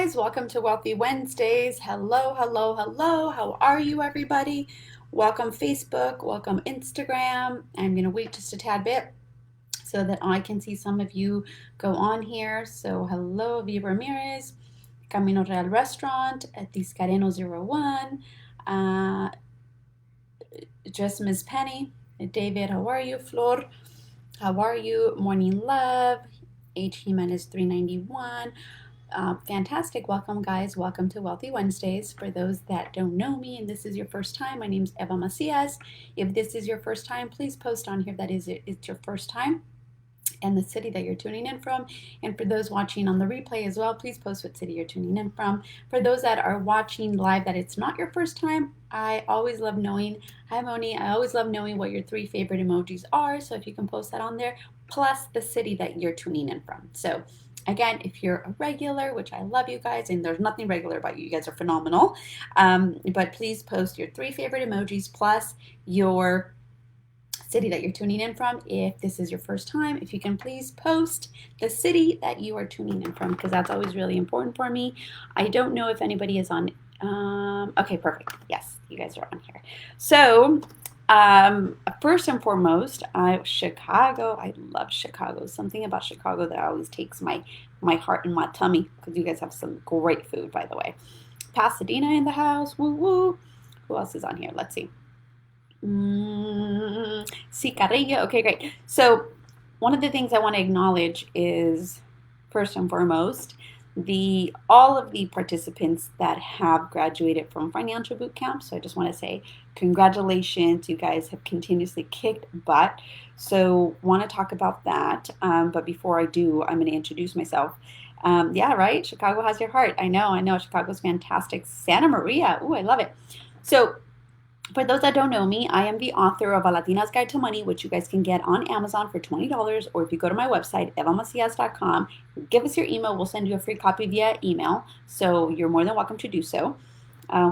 guys, welcome to Wealthy Wednesdays. Hello, hello, hello. How are you, everybody? Welcome Facebook, welcome Instagram. I'm going to wait just a tad bit so that I can see some of you go on here. So hello, Eva Ramirez, Camino Real Restaurant at Tiscareno 01. Just Ms. Penny, David, how are you? Flor, how are you? Morning Love, H. Jimenez 391. Fantastic. Welcome, guys. Welcome to Wealthy Wednesdays. For those that don't know me and this is your first time, my name's Eva Macias. If this is your first time, please post on here that it's your first time and the city that you're tuning in from. And for those watching on the replay as well, please post what city you're tuning in from. For those that are watching live that it's not your first time, I always love knowing, hi Moni, I always love knowing what your 3 favorite emojis are. So if you can post that on there, plus the city that you're tuning in from. So again, if you're a regular, which I love you guys, and there's nothing regular about you, you guys are phenomenal, but please post your 3 favorite emojis plus your city that you're tuning in from. If this is your first time, if you can please post the city that you are tuning in from, because that's always really important for me. I don't know if anybody is on. Okay, perfect. Yes, you guys are on here. So first and foremost, Chicago. I love Chicago. Something about Chicago that always takes my heart and my tummy, because you guys have some great food, by the way. Pasadena in the house. Woo woo. Who else is on here? Let's see. Cicarrillo. Okay, great. So one of the things I want to acknowledge is, first and foremost, all of the participants that have graduated from financial boot camp. So I just want to say congratulations. You guys have continuously kicked butt. So want to talk about that. But before I do, I'm going to introduce myself. Yeah, right. Chicago has your heart. I know. Chicago's fantastic. Santa Maria. Ooh, I love it. So for those that don't know me, I am the author of A Latina's Guide to Money, which you guys can get on Amazon for $20, or if you go to my website, evamacias.com, give us your email. We'll send you a free copy via email, so you're more than welcome to do so.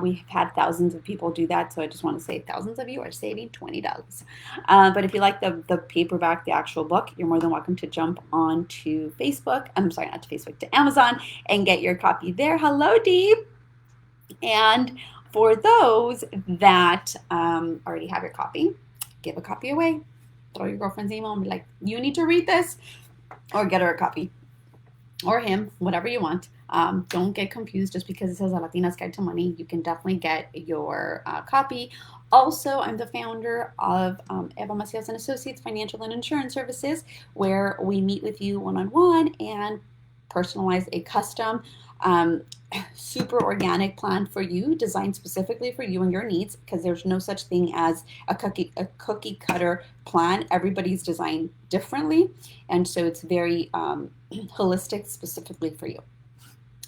We've had thousands of people do that, so I just want to say thousands of you are saving $20. But if you like the paperback, the actual book, you're more than welcome to jump on to Facebook. I'm sorry, not to Facebook, to Amazon, and get your copy there. Hello, Deep. And for those that already have your copy, give a copy away. Throw your girlfriend's email and be like, you need to read this, or get her a copy, or him, whatever you want. Don't get confused just because it says A Latina's Guide to Money. You can definitely get your copy. Also, I'm the founder of Eva Macias and Associates Financial and Insurance Services, where we meet with you one-on-one and personalize a custom super organic plan for you, designed specifically for you and your needs, because there's no such thing as a cookie cutter plan. Everybody's designed differently, and so it's very holistic, specifically for you.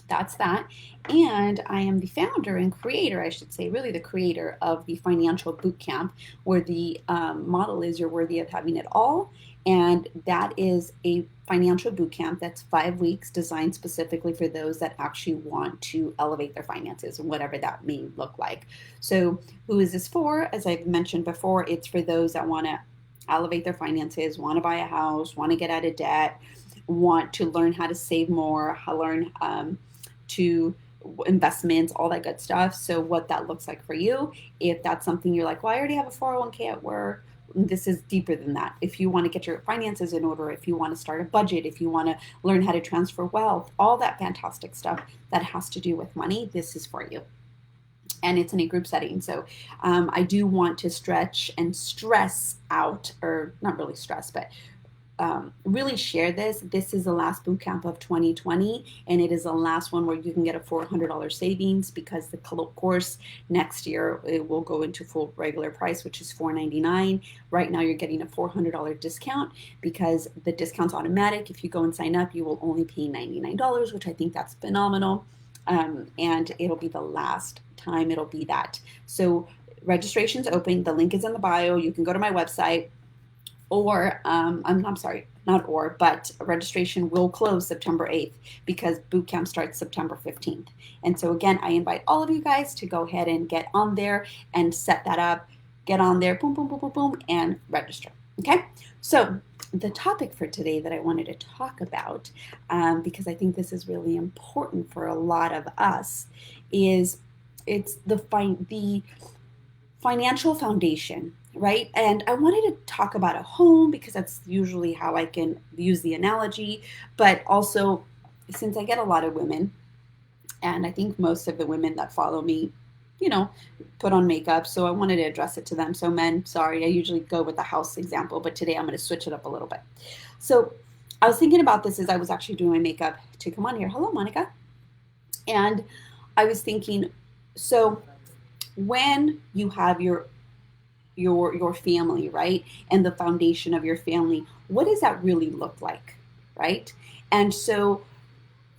That's that. And I am the founder and creator, I should say, really the creator of the Financial Bootcamp, where the model is you're worthy of having it all. And that is a financial bootcamp that's 5 weeks, designed specifically for those that actually want to elevate their finances, whatever that may look like. So who is this for? As I've mentioned before, it's for those that want to elevate their finances, want to buy a house, want to get out of debt, want to learn how to save more, learn to investments, all that good stuff. So what that looks like for you, if that's something you're like, well, I already have a 401k at work, this is deeper than that. If you want to get your finances in order, if you want to start a budget, if you want to learn how to transfer wealth, all that fantastic stuff that has to do with money, this is for you. And it's in a group setting. So I do want to stretch and stress out, or not really stress, but really share this. This is the last boot camp of 2020, and it is the last one where you can get a $400 savings, because the course next year, it will go into full regular price, which is $499. Right now you're getting a $400 discount, because the discount's automatic. If you go and sign up, you will only pay $99, which I think that's phenomenal. And it'll be the last time it'll be that. So registration's open. The link is in the bio. You can go to my website. Or, I'm sorry, not or, but registration will close September 8th, because boot camp starts September 15th. And so again, I invite all of you guys to go ahead and get on there and set that up, get on there, boom, boom, boom, boom, boom, and register. Okay, so the topic for today that I wanted to talk about, because I think this is really important for a lot of us, is it's the financial foundation, right? And I wanted to talk about a home because that's usually how I can use the analogy, but also since I get a lot of women, and I think most of the women that follow me, you know, put on makeup. So I wanted to address it to them. So, men, sorry, I usually go with the house example, but today I'm going to switch it up a little bit. So, I was thinking about this as I was actually doing my makeup to come on here. Hello, Monica. And I was thinking, so when you have your family, right, and the foundation of your family, what does that really look like, right? And so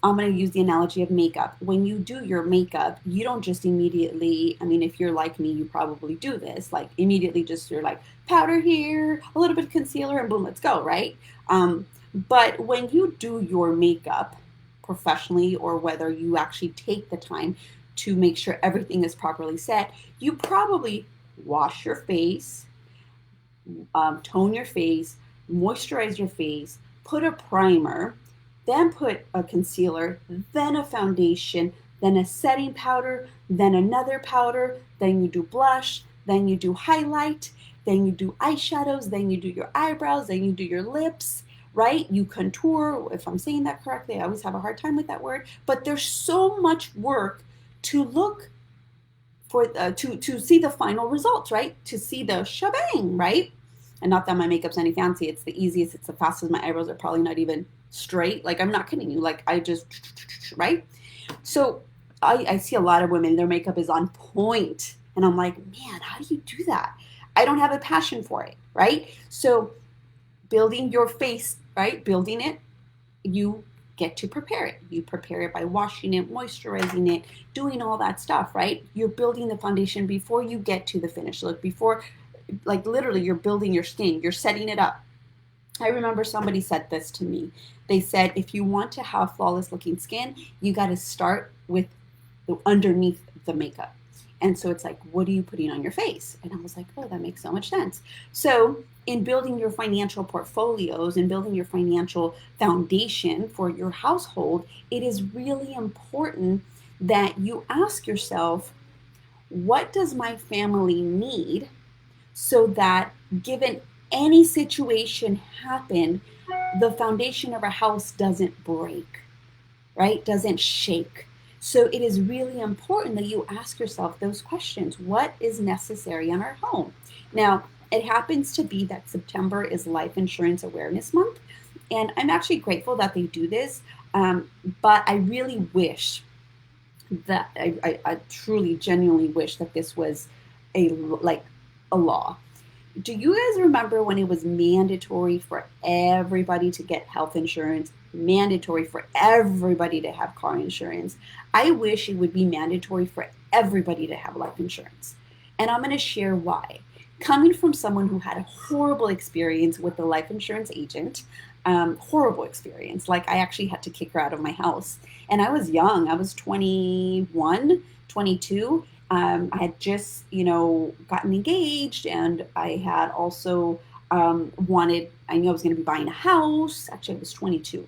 I'm going to use the analogy of makeup. When you do your makeup, you don't just immediately, I mean, if you're like me, you probably do this, like immediately just you're like powder here, a little bit of concealer, and boom, let's go, right? But when you do your makeup professionally, or whether you actually take the time to make sure everything is properly set, you probably wash your face, tone your face, moisturize your face, put a primer, then put a concealer, then a foundation, then a setting powder, then another powder, then you do blush, then you do highlight, then you do eyeshadows, then you do your eyebrows, then you do your lips, right? You contour, if I'm saying that correctly. I always have a hard time with that word, but there's so much work to look for, to see the final results, right? To see the shebang, right? And not that my makeup's any fancy. It's the easiest. It's the fastest. My eyebrows are probably not even straight. Like, I'm not kidding you. Like, I just, right? So I see a lot of women, their makeup is on point. And I'm like, man, how do you do that? I don't have a passion for it, right? So building your face, right? Building it, you get to prepare it. You prepare it by washing it, moisturizing it, doing all that stuff, right? You're building the foundation before you get to the finished look, before, like, literally, you're building your skin, you're setting it up. I remember somebody said this to me. They said, if you want to have flawless looking skin, you got to start with the underneath the makeup. And so it's like, what are you putting on your face? And I was like, oh, that makes so much sense. So, in building your financial portfolios and building your financial foundation for your household, it is really important that you ask yourself, what does my family need so that given any situation happen, the foundation of a house doesn't break, right? Doesn't shake. So it is really important that you ask yourself those questions. What is necessary in our home? Now, it happens to be that September is Life Insurance Awareness Month, and I'm actually grateful that they do this. But I really wish that I truly, genuinely wish that this was a law. Do you guys remember when it was mandatory for everybody to get health insurance, mandatory for everybody to have car insurance? I wish it would be mandatory for everybody to have life insurance. And I'm going to share why. Coming from someone who had a horrible experience with the life insurance agent, horrible experience. Like, I actually had to kick her out of my house. And I was young, I was 21, 22. I had just, gotten engaged, and I had also I knew I was going to be buying a house. Actually, I was 22.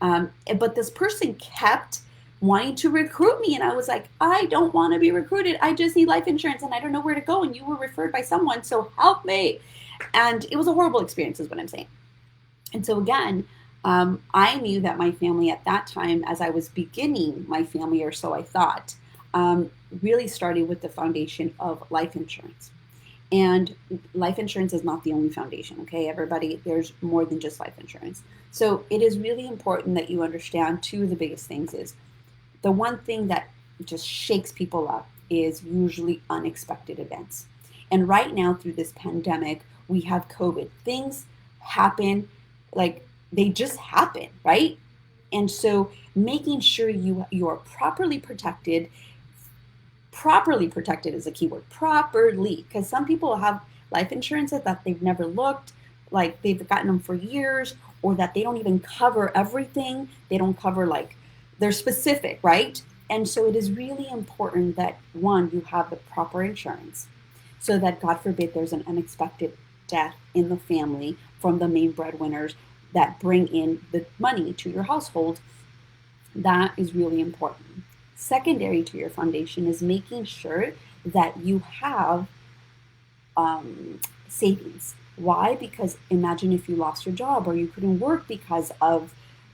But this person kept wanting to recruit me. And I was like, I don't want to be recruited. I just need life insurance and I don't know where to go. And you were referred by someone, so help me. And it was a horrible experience, is what I'm saying. And so again, I knew that my family at that time, as I was beginning my family, or so I thought, really started with the foundation of life insurance. And life insurance is not the only foundation, okay, everybody? There's more than just life insurance. So it is really important that you understand two of the biggest things is the one thing that just shakes people up is usually unexpected events. And right now, through this pandemic, we have COVID. Things happen, like, they just happen, right? And so making sure you're properly protected is a keyword, properly, because some people have life insurances that they've never looked, like they've gotten them for years, or that they don't even cover everything. They don't cover, like, they're specific, right? And so it is really important that, one, you have the proper insurance so that, God forbid, there's an unexpected death in the family from the main breadwinners that bring in the money to your household, that is really important. Secondary to your foundation is making sure that you have savings. Why? Because imagine if you lost your job or you couldn't work because of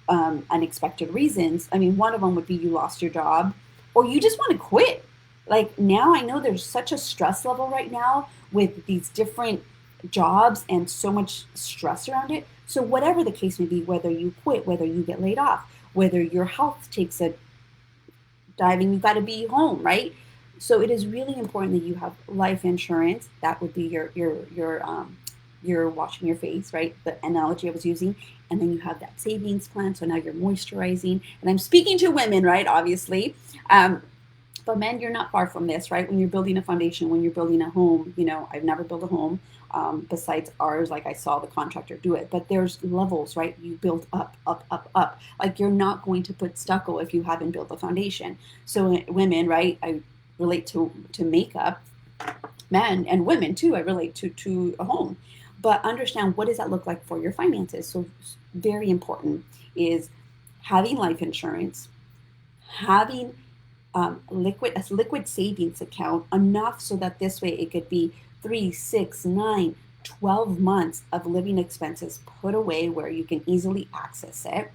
unexpected reasons. I mean, one of them would be you lost your job or you just want to quit. Like now, I know there's such a stress level right now with these different jobs and so much stress around it. So, whatever the case may be, whether you quit, whether you get laid off, whether your health takes a diving, you've got to be home, right? So it is really important that you have life insurance. That would be your washing your face, right? The analogy I was using. And then you have that savings plan. So now you're moisturizing. And I'm speaking to women, right? Obviously. But men, you're not far from this, right? When you're building a foundation, when you're building a home, I've never built a home besides ours. Like I saw the contractor do it, but there's levels, right? You build up, up, up, up. Like you're not going to put stucco if you haven't built a foundation. So women, right? I relate to makeup. Men and women too. I relate to a home, but understand what does that look like for your finances. So very important is having life insurance, having liquid savings account enough so that this way it could be 3, 6, 9, 12 months of living expenses put away where you can easily access it.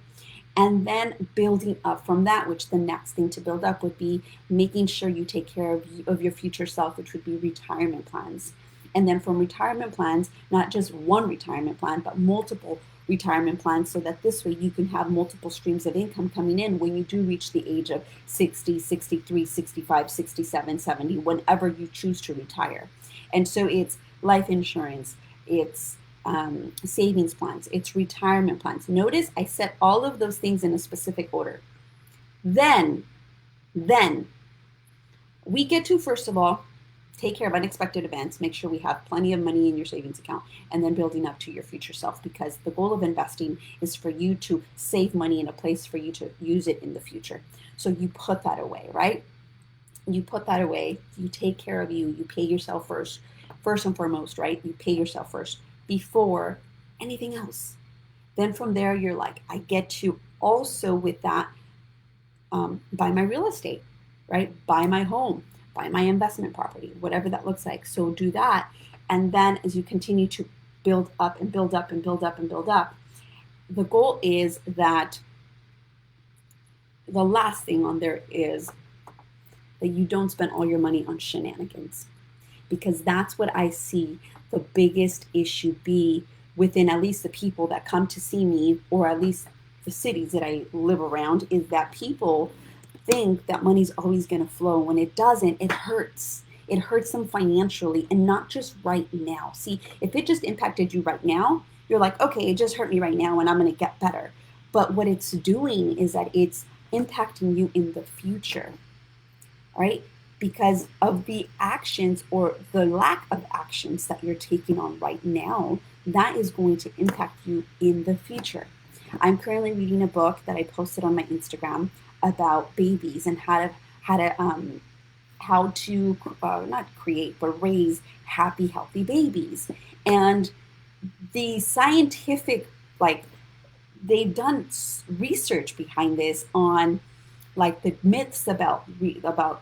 And then building up from that, which the next thing to build up would be making sure you take care of your future self, which would be retirement plans. And then from retirement plans, not just one retirement plan, but multiple retirement plans so that this way you can have multiple streams of income coming in when you do reach the age of 60, 63, 65, 67, 70, whenever you choose to retire. And so it's life insurance, it's savings plans, it's retirement plans. Notice I set all of those things in a specific order. Then we get to, first of all, take care of unexpected events, make sure we have plenty of money in your savings account, and then building up to your future self, because the goal of investing is for you to save money in a place for you to use it in the future. So you put that away, right? You put that away, you take care of you pay yourself first and foremost, right? You pay yourself first before anything else. Then from there, you're like, I get to also with that buy my real estate, right? Buy my home, buy my investment property, whatever that looks like. So do that. And then as you continue to build up and build up and build up and build up, the goal is that the last thing on there is that you don't spend all your money on shenanigans, because that's what I see the biggest issue be within at least the people that come to see me, or at least the cities that I live around, is that people think that money's always going to flow. When it doesn't, it hurts. It hurts them financially, and not just right now. See, if it just impacted you right now, you're like, okay, it just hurt me right now and I'm going to get better. But what it's doing is that it's impacting you in the future, right? Because of the actions or the lack of actions that you're taking on right now, that is going to impact you in the future. I'm currently reading a book that I posted on my Instagram about babies and how to not create but raise happy, healthy babies. And the scientific, like, they've done research behind this on like the myths about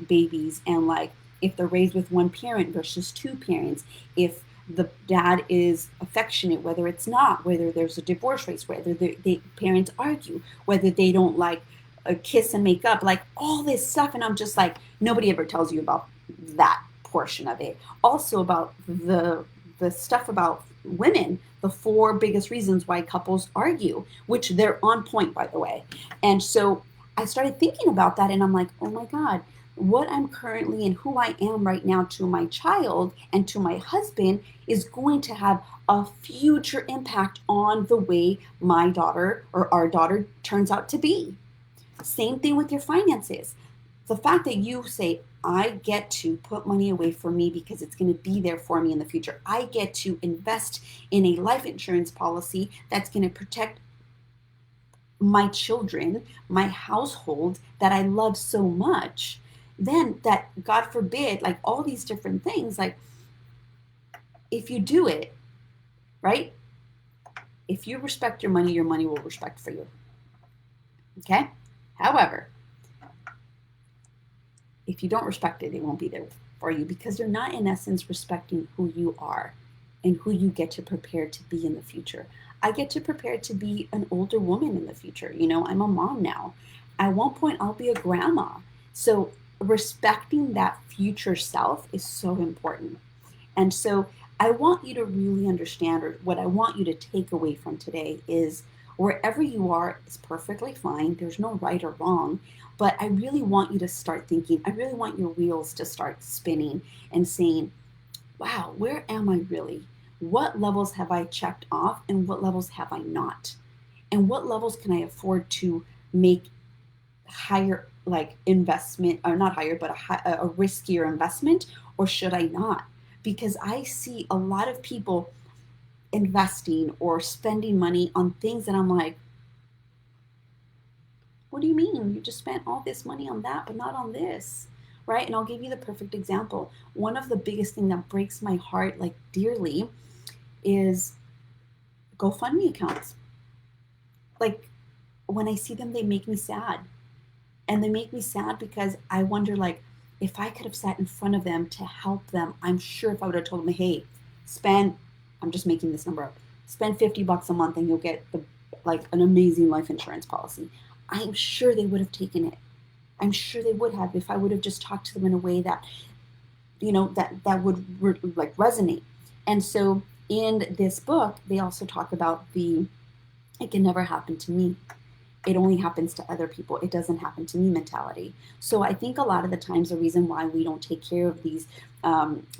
babies, and like if they're raised with one parent versus two parents, if the dad is affectionate, whether it's not, whether there's a divorce rate, whether the parents argue, whether they don't like a kiss and make up, like all this stuff. And I'm just like, nobody ever tells you about that portion of it. Also about the stuff about women, the 4 biggest reasons why couples argue, which they're on point, by the way. And so I started thinking about that, and I'm like, oh my God, what I'm currently and who I am right now to my child and to my husband is going to have a future impact on the way my daughter or our daughter turns out to be. Same thing with your finances. The fact that you say, I get to put money away for me because it's going to be there for me in the future. I get to invest in a life insurance policy that's going to protect my children, my household that I love so much. Then that, God forbid, like all these different things, like if you do it, right? If you respect your money will respect for you. Okay? However, if you don't respect it, it won't be there for you because you're not, in essence, respecting who you are and who you get to prepare to be in the future. I get to prepare to be an older woman in the future. I'm a mom now. At one point, I'll be a grandma. So, respecting that future self is so important. And so I want you to really understand, or what I want you to take away from today is wherever you are is perfectly fine. There's no right or wrong. But I really want you to start thinking, I really want your wheels to start spinning and saying, wow, where am I really? What levels have I checked off and what levels have I not? And what levels can I afford to make higher, like investment, or not higher, but a riskier investment, or should I not? Because I see a lot of people investing or spending money on things that I'm like, what do you mean? You just spent all this money on that, but not on this, right? And I'll give you the perfect example. One of the biggest thing that breaks my heart, like dearly, is GoFundMe accounts. Like when I see them, they make me sad. And they make me sad because I wonder, like, if I could have sat in front of them to help them, I'm sure if I would have told them, hey, spend, I'm just making this number up, spend $50 a month and you'll get like an amazing life insurance policy. I'm sure they would have taken it. I'm sure they would have if I would have just talked to them in a way that, that would like resonate. And so in this book, they also talk about it can never happen to me. It only happens to other people. It doesn't happen to me mentality. So I think a lot of the times the reason why we don't take care of these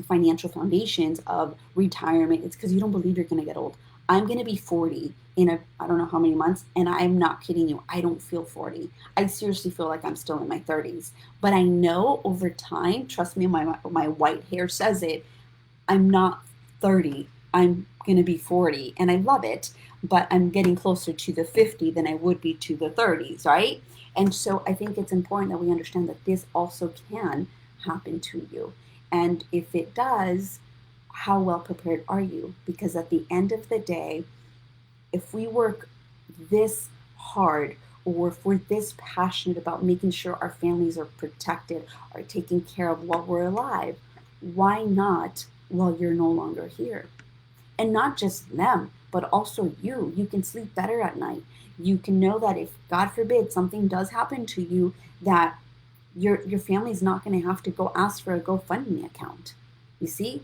financial foundations of retirement is because you don't believe you're going to get old. I'm going to be 40 in I don't know how many months, and I'm not kidding you. I don't feel 40. I seriously feel like I'm still in my 30s. But I know over time, trust me, my white hair says it, I'm not 30. I'm going to be 40, and I love it, but I'm getting closer to the 50 than I would be to the 30s, right? And so I think it's important that we understand that this also can happen to you. And if it does, how well prepared are you? Because at the end of the day, if we work this hard, or if we're this passionate about making sure our families are protected, are taken care of while we're alive, why not while you're no longer here? And not just them, but also you. You can sleep better at night. You can know that if, God forbid, something does happen to you, that your family's not going to have to go ask for a GoFundMe account. You see?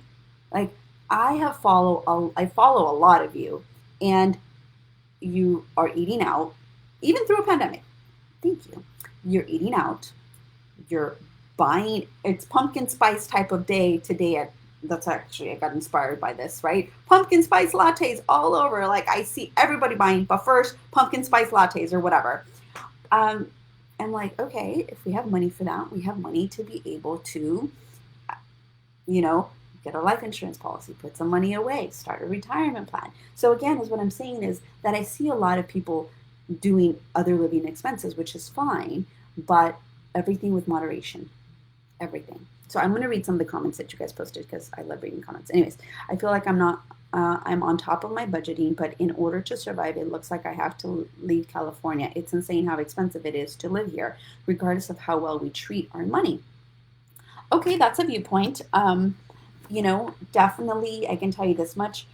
Like, I follow a lot of you, and you are eating out, even through a pandemic. Thank you. You're eating out. You're buying, it's pumpkin spice type of day today that's actually, I got inspired by this, right? Pumpkin spice lattes all over. Like I see everybody buying, but first pumpkin spice lattes or whatever. I'm like, okay, if we have money for that, we have money to be able to, get a life insurance policy, put some money away, start a retirement plan. So again, is what I'm saying is that I see a lot of people doing other living expenses, which is fine, but everything with moderation, everything. So I'm going to read some of the comments that you guys posted because I love reading comments. Anyways, I feel like I'm on top of my budgeting, but in order to survive, it looks like I have to leave California. It's insane how expensive it is to live here, regardless of how well we treat our money. Okay, that's a viewpoint. Definitely, I can tell you this much.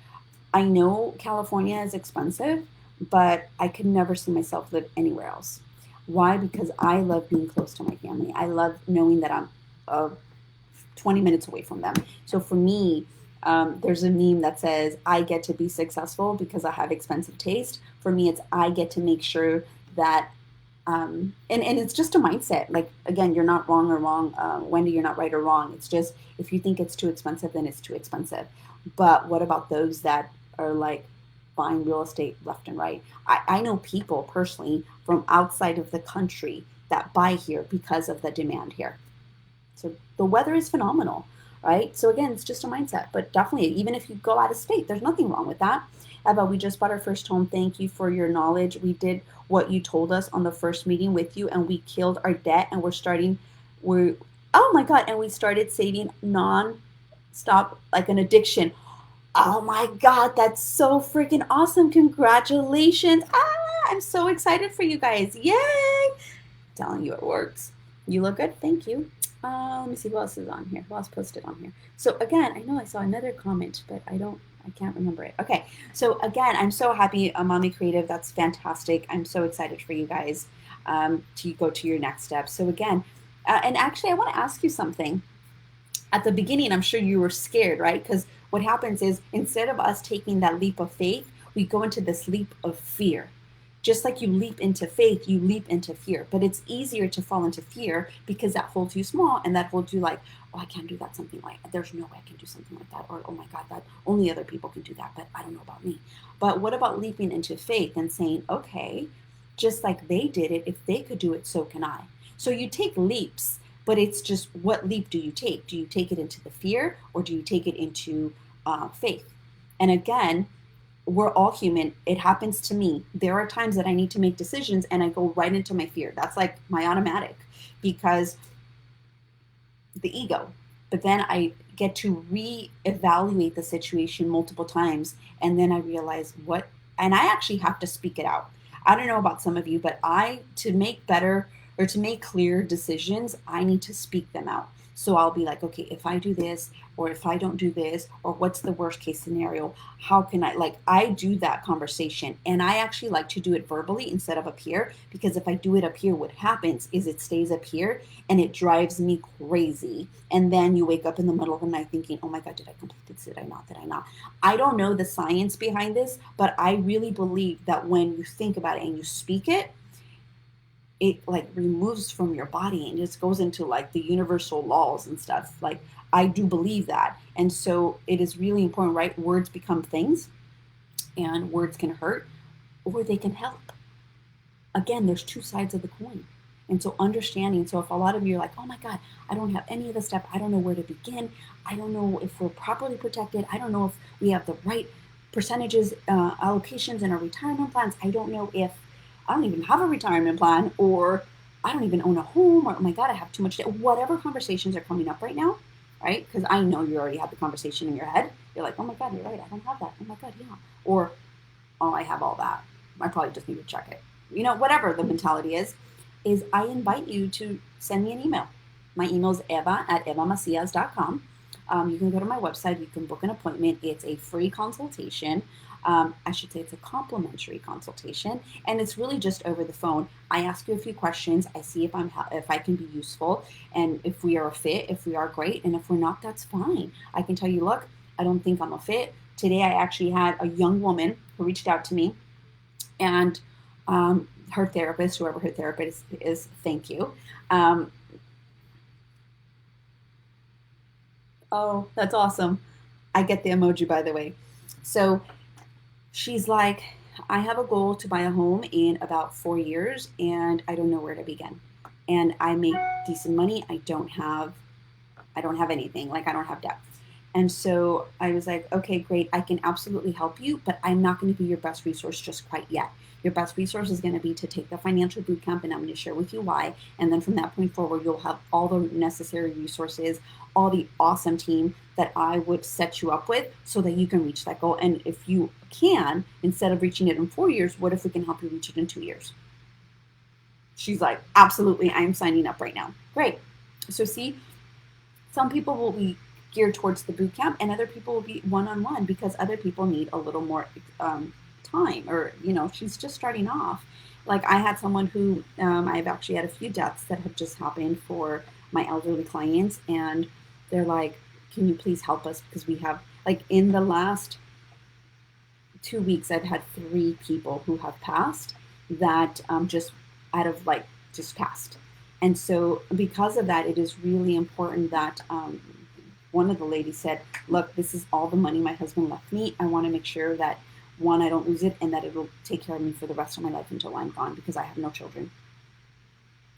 I know California is expensive, but I could never see myself live anywhere else. Why? Because I love being close to my family. I love knowing that I'm 20 minutes away from them. So for me, there's a meme that says, I get to be successful because I have expensive taste. For me, it's I get to make sure that, and it's just a mindset. Like, again, you're not wrong or wrong. Wendy, you're not right or wrong. It's just, if you think it's too expensive, then it's too expensive. But what about those that are like buying real estate left and right? I know people personally from outside of the country that buy here because of the demand here. So the weather is phenomenal, right? So again, it's just a mindset, but definitely, even if you go out of state, there's nothing wrong with that. Eva, we just bought our first home. Thank you for your knowledge. We did what you told us on the first meeting with you, and we killed our debt, and oh my God, and we started saving non-stop, like an addiction. Oh my God, that's so freaking awesome. Congratulations. I'm so excited for you guys. Yay. Telling you it works. You look good. Thank you. Let me see what else is on here. What else posted on here? So again, I know I saw another comment, but I can't remember it. Okay. So again, I'm so happy. Mommy Creative. That's fantastic. I'm so excited for you guys to go to your next step. So again, and actually, I want to ask you something. At the beginning, I'm sure you were scared, right? Because what happens is instead of us taking that leap of faith, we go into this leap of fear. Just like you leap into faith, you leap into fear. But it's easier to fall into fear because that holds you small and that holds you like, oh, I can't do that. Something like, there's no way I can do something like that. Or, oh my God, that only other people can do that, but I don't know about me. But what about leaping into faith and saying, okay, just like they did it, if they could do it, so can I. So you take leaps, but it's just what leap do you take? Do you take it into the fear or do you take it into faith? And again, we're all human. It happens to me. There are times that I need to make decisions and I go right into my fear. That's like my automatic because the ego. But then I get to reevaluate the situation multiple times and then I realize what, and I actually have to speak it out. I don't know about some of you, but to make better or to make clear decisions, I need to speak them out. So I'll be like, okay, if I do this, or if I don't do this, or what's the worst case scenario? How can I do that conversation. And I actually like to do it verbally instead of up here, because if I do it up here, what happens is it stays up here and it drives me crazy. And then you wake up in the middle of the night thinking, oh my God, did I complete this? Did I not? Did I not? I don't know the science behind this, but I really believe that when you think about it and you speak it, it like removes from your body and just goes into like the universal laws and stuff. Like I do believe that. And so it is really important, right? Words become things and words can hurt or they can help. Again, there's two sides of the coin. And so understanding, so if a lot of you are like, oh my God, I don't have any of the stuff. I don't know where to begin. I don't know if we're properly protected. I don't know if we have the right percentages, allocations in our retirement plans. I don't know if I don't even have a retirement plan, or I don't even own a home, or oh my God, I have too much debt. Whatever conversations are coming up right now, right? Because I know you already have the conversation in your head. You're like, oh my God, you're right. I don't have that. Oh my God, yeah. Or, oh, I have all that. I probably just need to check it. Whatever the mentality is I invite you to send me an email. My email is eva@evamacias.com. You can go to my website. You can book an appointment. It's a free consultation. I should say it's a complimentary consultation, and it's really just over the phone. I ask you a few questions. I see if I can be useful, and if we are a fit, if we are great, and if we're not, that's fine. I can tell you, look, I don't think I'm a fit. Today, I actually had a young woman who reached out to me, and her therapist, whoever her therapist is, thank you. Um, oh, that's awesome. I get the emoji, by the way. So she's like, I have a goal to buy a home in about 4 years, and I don't know where to begin. And I make decent money. I don't have anything. Like I don't have debt. And so I was like, okay, great. I can absolutely help you, but I'm not going to be your best resource just quite yet. Your best resource is going to be to take the financial boot camp, and I'm going to share with you why. And then from that point forward, you'll have all the necessary resources, all the awesome team that I would set you up with so that you can reach that goal. And if you can, instead of reaching it in 4 years, what if we can help you reach it in 2 years? She's like, absolutely, I am signing up right now. Great. So see, some people will be geared towards the boot camp and other people will be one-on-one because other people need a little more time, or she's just starting off. Like I had someone who I've actually had a few deaths that have just happened for my elderly clients, and they're like, can you please help us, because we have, like, in the last 2 weeks I've had 3 people who have passed that just out of like just passed. And so because of that, it is really important that one of the ladies said, look, this is all the money my husband left me. I want to make sure that, one, I don't lose it, and that it'll take care of me for the rest of my life until I'm gone, because I have no children.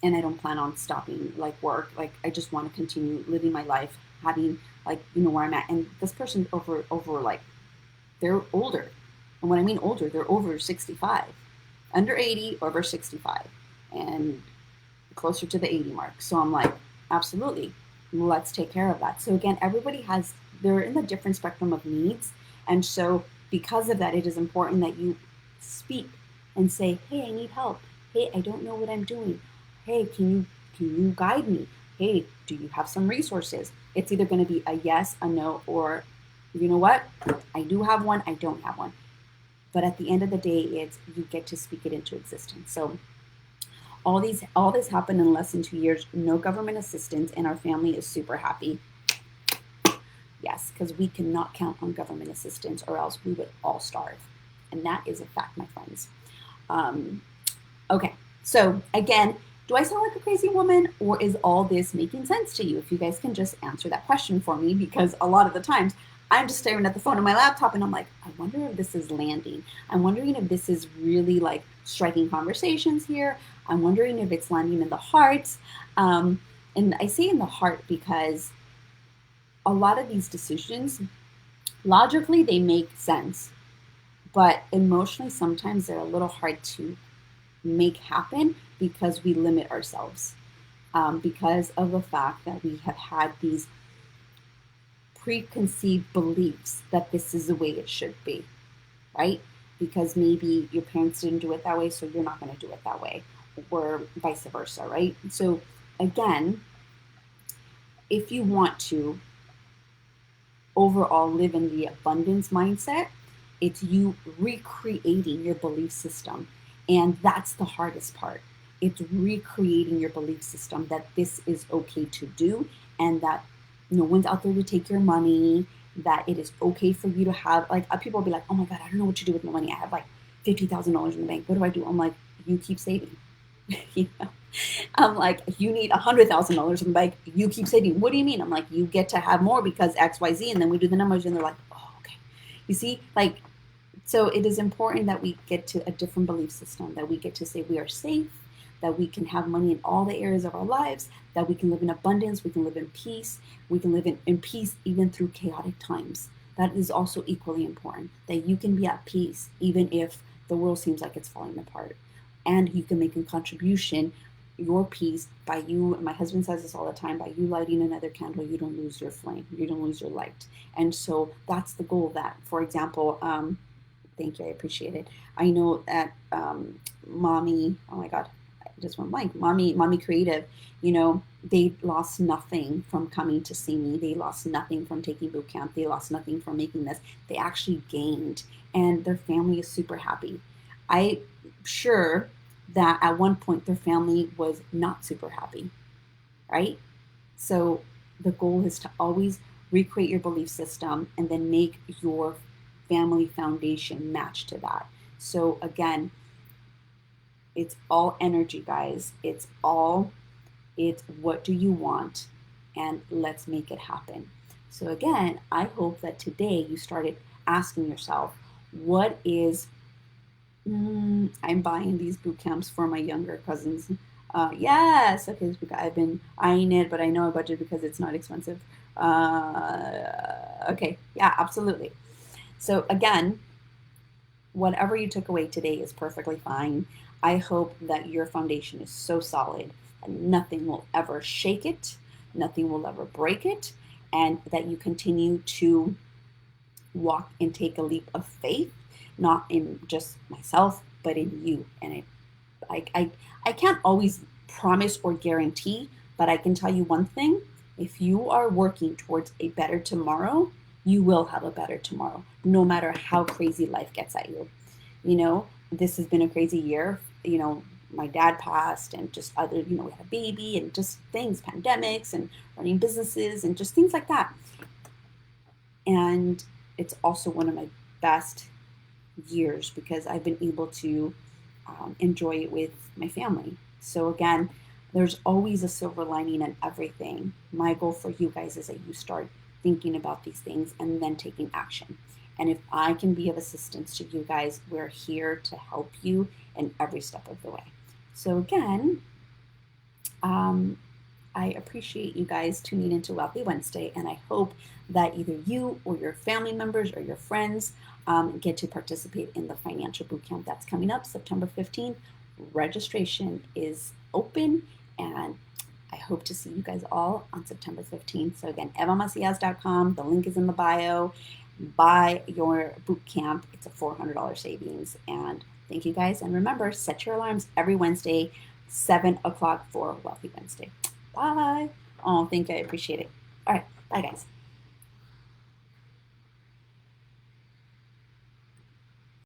And I don't plan on stopping like work. Like I just want to continue living my life, having like, where I'm at. And this person over like, they're older. And when I mean older, they're over 65, under 80, over 65, and closer to the 80 mark. So I'm like, absolutely, let's take care of that. So again, they're in the different spectrum of needs. And so because of that, it is important that you speak and say, hey, I need help. Hey, I don't know what I'm doing. Hey, can you guide me? Hey, do you have some resources? It's either going to be a yes, a no, or you know what? I do have one, I don't have one. But at the end of the day, it's you get to speak it into existence. So all this happened in less than 2 years, no government assistance, and our family is super happy. Yes, because we cannot count on government assistance or else we would all starve. And that is a fact, my friends. Um, okay, so again, do I sound like a crazy woman or is all this making sense to you? If you guys can just answer that question for me, because a lot of the times I'm just staring at the phone on my laptop and I'm like, I wonder if this is landing. I'm wondering if this is really like striking conversations here. I'm wondering if it's landing in the heart. And I say in the heart because a lot of these decisions, logically, they make sense, but emotionally, sometimes they're a little hard to make happen because we limit ourselves, because of the fact that we have had these preconceived beliefs that this is the way it should be, right? Because maybe your parents didn't do it that way, so you're not going to do it that way, or vice versa, right? So, again, if you want to overall live in the abundance mindset, it's you recreating your belief system. And that's the hardest part. It's recreating your belief system that this is okay to do and that no one's out there to take your money, that it is okay for you to have, like, people will be like, oh my God, I don't know what to do with my money. I have like $50,000 in the bank. What do I do? I'm like, you keep saving. you know? I'm like, you need $100,000 in the bank. You keep saving. What do you mean? I'm like, you get to have more because X, Y, Z. And then we do the numbers and they're like, oh, okay. You see, like, so it is important that we get to a different belief system, that we get to say we are safe, that we can have money in all the areas of our lives, that we can live in abundance, we can live in peace, we can live in peace even through chaotic times. That is also equally important, that you can be at peace even if the world seems like it's falling apart. And you can make a contribution, your peace, by you, my husband says this all the time, by you lighting another candle, you don't lose your flame, you don't lose your light. And so that's the goal that, for example, thank you, I appreciate it. I know that mommy, oh my God, I just went blank. Mommy Creative, they lost nothing from coming to see me. They lost nothing from taking boot camp. They lost nothing from making this. They actually gained, and their family is super happy. I'm sure that at one point their family was not super happy, right? So the goal is to always recreate your belief system and then make your family foundation match to that. So again, it's all energy, guys. It's what do you want? And let's make it happen. So again, I hope that today you started asking yourself, what is I'm buying these boot camps for my younger cousins. Yes, okay, I've been eyeing it, but I know a budget because it's not expensive. Okay, yeah, absolutely. So again, whatever you took away today is perfectly fine. I hope that your foundation is so solid and nothing will ever shake it, nothing will ever break it, and that you continue to walk and take a leap of faith, not in just myself, but in you. And I can't always promise or guarantee, but I can tell you one thing. If you are working towards a better tomorrow, you will have a better tomorrow, no matter how crazy life gets at you. This has been a crazy year. My dad passed and just other, we had a baby and just things, pandemics and running businesses and just things like that. And it's also one of my best years because I've been able to enjoy it with my family. So again, there's always a silver lining in everything. My goal for you guys is that you start thinking about these things and then taking action. And if I can be of assistance to you guys, we're here to help you in every step of the way. So again, I appreciate you guys tuning into Wealthy Wednesday, and I hope that either you or your family members or your friends get to participate in the financial bootcamp that's coming up September 15th. Registration is open, and I hope to see you guys all on September 15th. So again, evamacias.com. The link is in the bio. Buy your boot camp. It's a $400 savings. And thank you guys. And remember, set your alarms every Wednesday, 7 o'clock for Wealthy Wednesday. Bye. Oh, thank you. I appreciate it. All right. Bye, guys.